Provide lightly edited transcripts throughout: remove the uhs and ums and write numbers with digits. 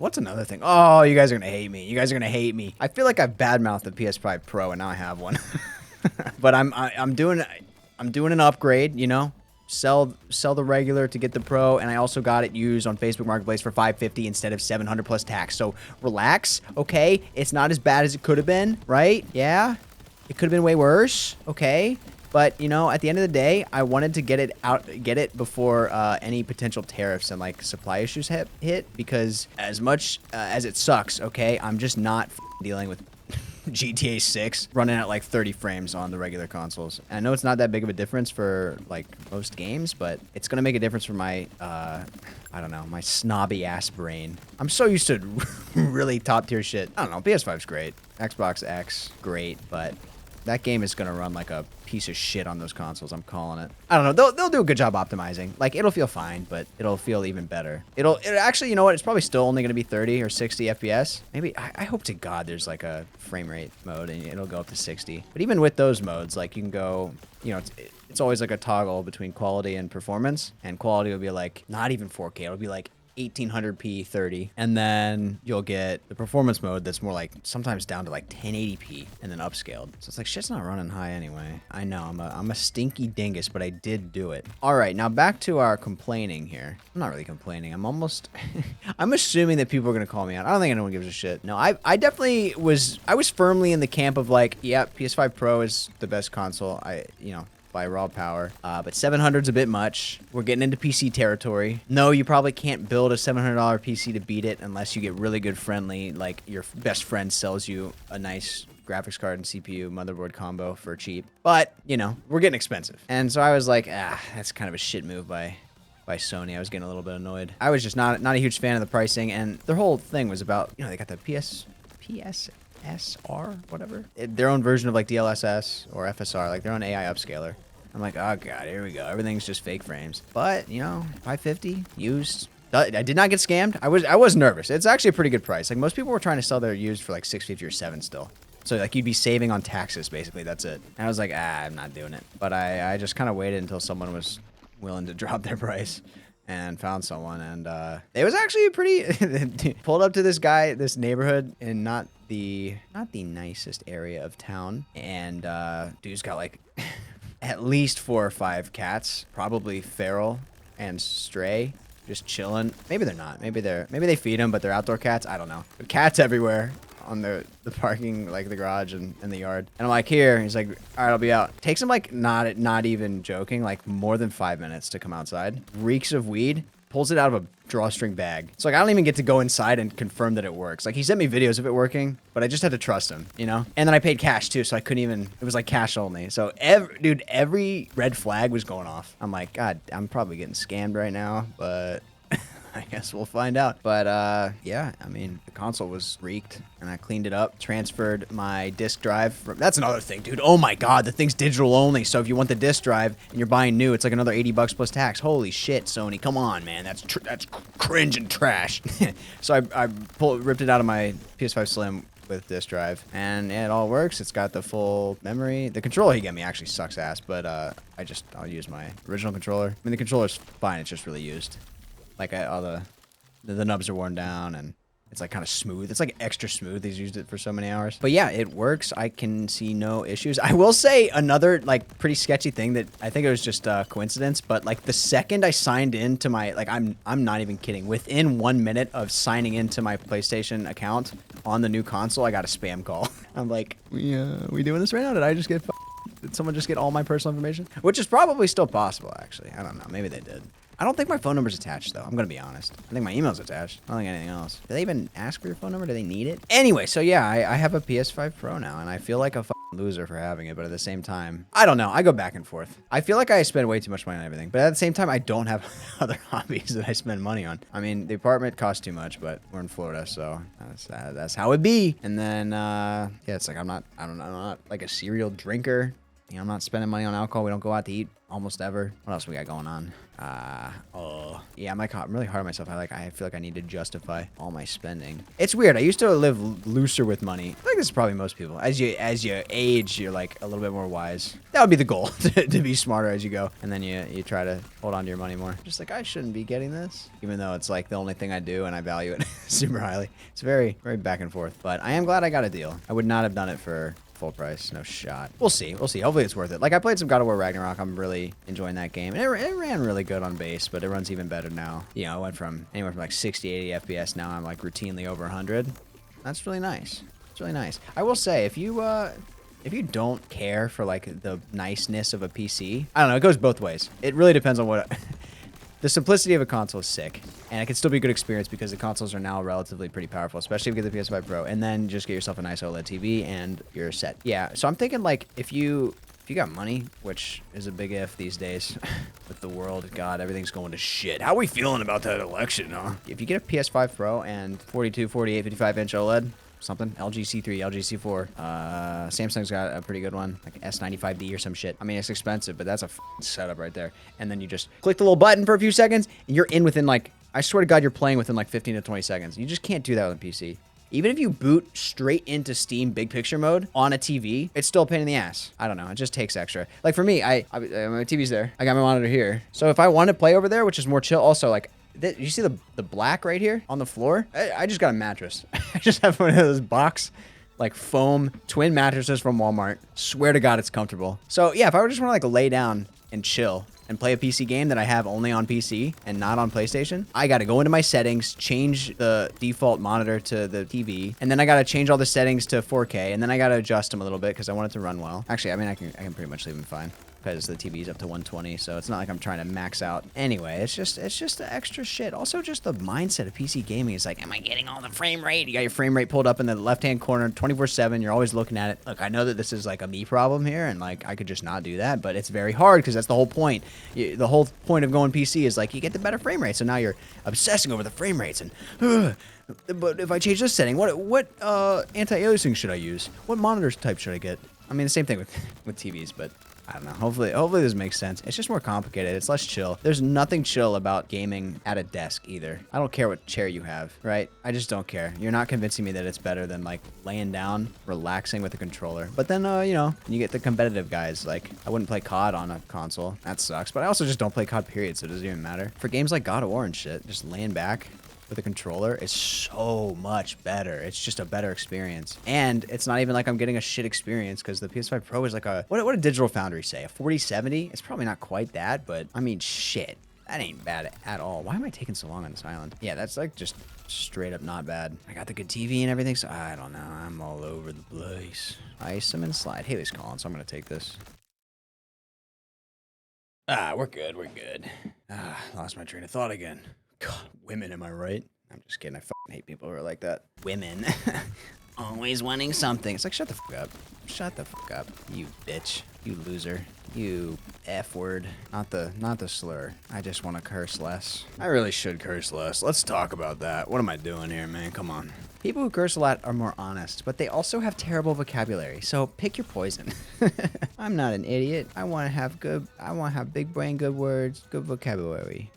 What's another thing? Oh, you guys are gonna hate me. You guys are gonna hate me. I feel like I've badmouthed the PS5 Pro, and now I have one. But I'm doing an upgrade. You know, sell the regular to get the Pro, and I also got it used on Facebook Marketplace for $550 instead of $700 plus tax. So relax, okay? It's not as bad as it could have been, right? Yeah, it could have been way worse, okay? But, you know, at the end of the day, I wanted to get it before any potential tariffs and, like, supply issues hit, because as much as it sucks, okay, I'm just not dealing with GTA 6 running at, like, 30 frames on the regular consoles. And I know it's not that big of a difference for, like, most games, but it's going to make a difference for my, I don't know, my snobby-ass brain. I'm so used to really top-tier shit. I don't know, PS5's great. Xbox X, great, but that game is going to run like a piece of shit on those consoles. I'm calling it. I don't know. They'll do a good job optimizing. Like, it'll feel fine, but it'll feel even better. It'll actually, you know what? It's probably still only going to be 30 or 60 FPS. Maybe, I hope to God there's like a frame rate mode and it'll go up to 60. But even with those modes, like, you can go, you know, it's always like a toggle between quality and performance. And quality will be like, not even 4K. It'll be like 1800p 30, and then you'll get the performance mode that's more like sometimes down to like 1080p and then upscaled. So it's like shit's not running high anyway. I know I'm a stinky dingus, but I did do it. All right, now back to our complaining here. I'm not really complaining. I'm almost I'm assuming that people are gonna call me out. I don't think anyone gives a shit. No, I definitely was. I was firmly in the camp of like, yeah, PS5 Pro is the best console. You know, by raw power, but 700's a bit much. We're getting into PC territory. No, you probably can't build a $700 PC to beat it unless you get really good friendly, like your best friend sells you a nice graphics card and CPU motherboard combo for cheap. But, you know, we're getting expensive. And so I was like, that's kind of a shit move by Sony. I was getting a little bit annoyed. I was just not a huge fan of the pricing, and their whole thing was about, you know, they got the PSR, whatever. Their own version of like DLSS or FSR, like their own AI upscaler. I'm like, oh god, here we go. Everything's just fake frames. But, you know, 550 used. I did not get scammed. I was nervous. It's actually a pretty good price. Like, most people were trying to sell their used for like 650 or 7 still. So like you'd be saving on taxes basically. That's it. And I was like, I'm not doing it. But I just kind of waited until someone was willing to drop their price. And found someone, and it was actually pretty. Pulled up to this guy, this neighborhood, in not the nicest area of town, and dude's got like at least 4 or 5 cats, probably feral and stray, just chilling. Maybe they're not. Maybe they feed them, but they're outdoor cats. I don't know. But cats everywhere on the parking, like the garage and the yard. And I'm like, here. He's like, all right, I'll be out. Takes him like not even joking, like more than 5 minutes to come outside. Reeks of weed. Pulls it out of a drawstring bag. So like, I don't even get to go inside and confirm that it works. Like, he sent me videos of it working, but I just had to trust him, you know? And then I paid cash too, so I couldn't even, it was like cash only. So every red flag was going off. I'm like, God, I'm probably getting scammed right now, but I guess we'll find out. But yeah, I mean, the console was reeked, and I cleaned it up, transferred my disk drive. That's another thing, dude. Oh my God, the thing's digital only. So if you want the disk drive and you're buying new, it's like another $80 plus tax. Holy shit, Sony, come on, man. That's cringe and trash. So I ripped it out of my PS5 Slim with disk drive, and yeah, it all works. It's got the full memory. The controller he gave me actually sucks ass, but I'll use my original controller. I mean, the controller's fine. It's just really used. Like, all the nubs are worn down, and it's like kind of smooth. It's like extra smooth. He's used it for so many hours. But yeah, it works. I can see no issues. I will say another like pretty sketchy thing that I think it was just a coincidence, but like the second I signed into my, like, I'm not even kidding. Within 1 minute of signing into my PlayStation account on the new console, I got a spam call. I'm like, we doing this right now? Did someone just get all my personal information? Which is probably still possible, actually. I don't know. Maybe they did. I don't think my phone number's attached, though. I'm going to be honest. I think my email's attached. I don't think anything else. Do they even ask for your phone number? Do they need it? Anyway, so yeah, I have a PS5 Pro now, and I feel like a loser for having it, but at the same time, I don't know. I go back and forth. I feel like I spend way too much money on everything, but at the same time, I don't have other hobbies that I spend money on. I mean, the apartment costs too much, but we're in Florida, so that's how it be. And then, yeah, it's like I'm not like a serial drinker. You know, I'm not spending money on alcohol. We don't go out to eat almost ever. What else we got going on? Oh, yeah, I'm really hard on myself. I feel like I need to justify all my spending. It's weird. I used to live looser with money. I think this is probably most people. As you age, you're like a little bit more wise. That would be the goal, to be smarter as you go. And then you try to hold on to your money more. Just like, I shouldn't be getting this, even though it's like the only thing I do and I value it super highly. It's very, very back and forth. But I am glad I got a deal. I would not have done it for full price. No shot. We'll see. We'll see. Hopefully it's worth it. Like, I played some God of War Ragnarok. I'm really enjoying that game. And it ran really good on base, but it runs even better now. You know, I went from anywhere from like 60, 80 FPS. Now I'm like routinely over 100. That's really nice. It's really nice. I will say, if you don't care for like the niceness of a PC, I don't know. It goes both ways. It really depends on what... The simplicity of a console is sick, and it can still be a good experience because the consoles are now relatively pretty powerful, especially if you get the PS5 Pro, and then just get yourself a nice OLED TV and you're set. Yeah, so I'm thinking like if you got money, which is a big if these days with the world, God, everything's going to shit. How are we feeling about that election, huh? If you get a PS5 Pro and 42, 48, 55-inch OLED, something, LG C3, LG C4. Samsung's got a pretty good one, like S95D or some shit. I mean, it's expensive, but that's a setup right there. And then you just click the little button for a few seconds, and you're in within like, I swear to God, you're playing within like 15 to 20 seconds. You just can't do that with a PC. Even if you boot straight into Steam big picture mode on a TV, it's still a pain in the ass. I don't know. It just takes extra. Like for me, my TV's there. I got my monitor here. So if I want to play over there, which is more chill, also like, you see the black right here on the floor? I just got a mattress. I just have one of those box, like foam twin mattresses from Walmart. Swear to God, it's comfortable. So yeah, if I just want to like lay down and chill and play a PC game that I have only on PC and not on PlayStation, I got to go into my settings, change the default monitor to the TV, and then I got to change all the settings to 4K, and then I got to adjust them a little bit because I want it to run well. Actually, I mean, I can pretty much leave them fine, because the TV's up to 120, so it's not like I'm trying to max out. Anyway, it's just the extra shit. Also, just the mindset of PC gaming is like, am I getting all the frame rate? You got your frame rate pulled up in the left-hand corner 24/7. You're always looking at it. Look, I know that this is like a me problem here, and like I could just not do that, but it's very hard because that's the whole point. The whole point of going PC is like you get the better frame rate, so now you're obsessing over the frame rates and... but if I change this setting, what anti-aliasing should I use? What monitor type should I get? I mean, the same thing with TVs, but... I don't know. Hopefully this makes sense. It's just more complicated. It's less chill. There's nothing chill about gaming at a desk either. I don't care what chair you have, right? I just don't care. You're not convincing me that it's better than like laying down, relaxing with a controller. But then, you know, you get the competitive guys. Like, I wouldn't play COD on a console. That sucks. But I also just don't play COD, period, so it doesn't even matter. For games like God of War and shit, just laying back with a controller is so much better. It's just a better experience. And it's not even like I'm getting a shit experience because the PS5 Pro is like a, what did Digital Foundry say? A 4070? It's probably not quite that, but I mean, shit. That ain't bad at all. Why am I taking so long on this island? Yeah, that's like just straight up not bad. I got the good TV and everything, so I don't know. I'm all over the place. Ice them and slide. Haley's calling, so I'm gonna take this. We're good. We're good. Lost my train of thought again. God, women, am I right? I'm just kidding. I fucking hate people who are like that. Women. Always wanting something. It's like, shut the fuck up. Shut the fuck up, you bitch. You loser. You F word. Not the slur. I just want to curse less. I really should curse less. Let's talk about that. What am I doing here, man? Come on. People who curse a lot are more honest, but they also have terrible vocabulary, so pick your poison. I'm not an idiot. I want to have big brain, good words, good vocabulary.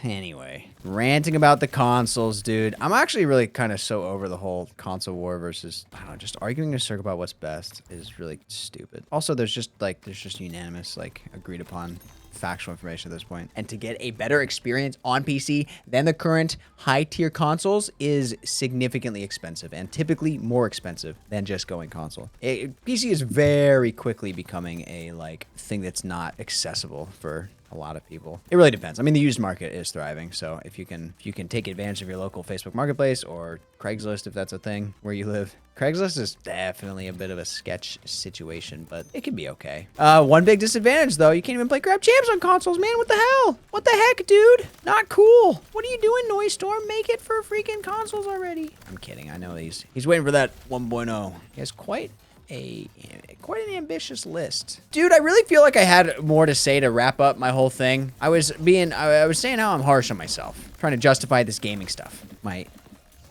Anyway. Ranting about the consoles, dude. I'm actually really kind of so over the whole console war versus, I don't know, just arguing in a circle about what's best is really stupid. Also, there's just unanimous, like, agreed upon factual information at this point. And to get a better experience on PC than the current high-tier consoles is significantly expensive, and typically more expensive than just going console. PC is very quickly becoming a, like, thing that's not accessible for a lot of people. It really depends. I mean, the used market is thriving, so if you can take advantage of your local Facebook Marketplace or Craigslist, if that's a thing where you live. Craigslist is definitely a bit of a sketch situation, but it can be okay. One big disadvantage, though, you can't even play Grab Champs on consoles, man. What the hell? What the heck, dude? Not cool. What are you doing, Noise Storm? Make it for freaking consoles already. I'm kidding. I know he's waiting for that 1.0. He has quite an ambitious list. Dude, I really feel like I had more to say to wrap up my whole thing. I was saying how I'm harsh on myself, trying to justify this gaming stuff. My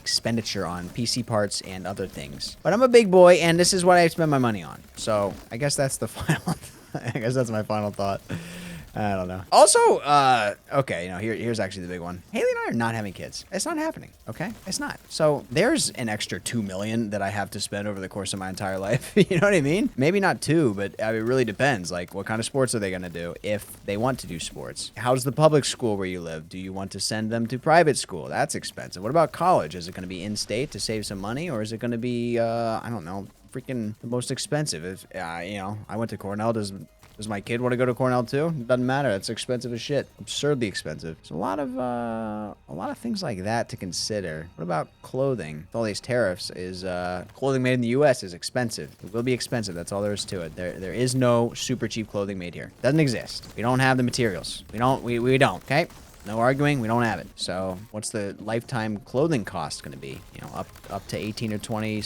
expenditure on PC parts and other things. But I'm a big boy, and this is what I spend my money on. So I guess that's the final. I guess that's my final thought. I don't know. Also, okay, here's actually the big one. Haley and I are not having kids. It's not happening, okay? It's not. So there's an extra $2 million that I have to spend over the course of my entire life. You know what I mean? Maybe not two, but it really depends. Like, what kind of sports are they gonna do if they want to do sports? How's the public school where you live? Do you want to send them to private school? That's expensive. What about college? Is it gonna be in-state to save some money, or is it gonna be, I don't know, freaking the most expensive? If, I went to Cornell. Does my kid want to go to Cornell too? Doesn't matter. It's expensive as shit. Absurdly expensive. There's a lot of things like that to consider. What about clothing? With all these tariffs, clothing made in the U.S. is expensive. It will be expensive. That's all there is to it. There is no super cheap clothing made here. Doesn't exist. We don't have the materials. We don't. Okay. No arguing, we don't have it. So what's the lifetime clothing cost going to be? Up to 18 or 20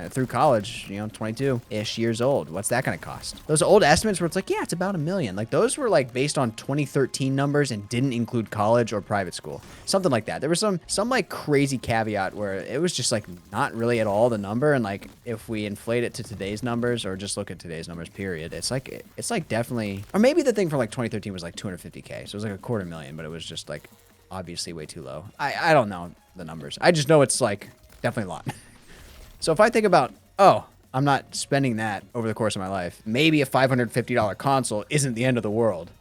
through college, 22-ish years old. What's that going to cost? Those old estimates where it's like, yeah, it's about $1 million. Like those were like based on 2013 numbers and didn't include college or private school. Something like that. There was some like crazy caveat where it was just like not really at all the number. And like if we inflate it to today's numbers or just look at today's numbers, period, it's like definitely, or maybe the thing from like 2013 was like 250K. So it was like $250,000, but it was just like obviously way too low. I don't know the numbers. I just know it's like definitely a lot. So if I think about, oh, I'm not spending that over the course of my life, maybe a $550 console isn't the end of the world.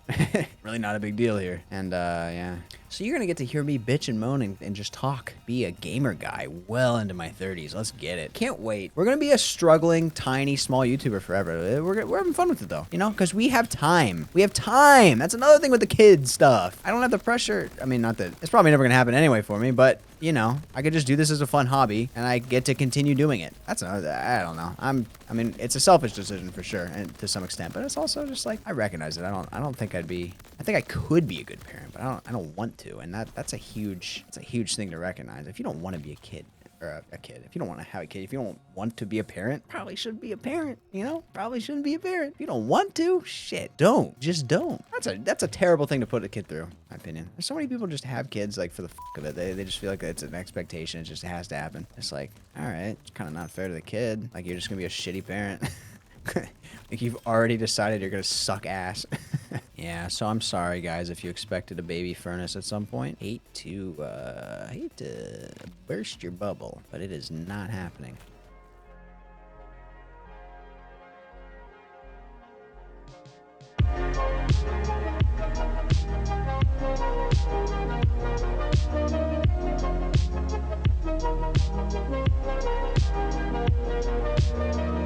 Really not a big deal here. And yeah. So you're gonna get to hear me bitch and moan and just talk. Be a gamer guy well into my 30s. Let's get it. Can't wait. We're gonna be a struggling, tiny, small YouTuber forever. We're having fun with it though, because we have time. We have time. That's another thing with the kids stuff. I don't have the pressure. I mean, not that it's probably never gonna happen anyway for me, but I could just do this as a fun hobby and I get to continue doing it. That's another, I don't know. I mean, it's a selfish decision for sure, and to some extent, but it's also just like, I recognize it. I don't think I think I could be a good parent, but I don't want to. And that's a huge thing to recognize. If you don't want to be a kid, or a kid, if you don't want to have a kid, if you don't want to be a parent, probably shouldn't be a parent, probably shouldn't be a parent. If you don't want to, shit, just don't. That's a terrible thing to put a kid through, in my opinion. There's so many people just have kids like for the fuck of it. They just feel like it's an expectation. It just has to happen. It's like, all right, it's kind of not fair to the kid. Like you're just gonna be a shitty parent. Like you've already decided you're gonna suck ass. Yeah, so I'm sorry guys if you expected a baby furnace at some point. Hate to burst your bubble, but it is not happening.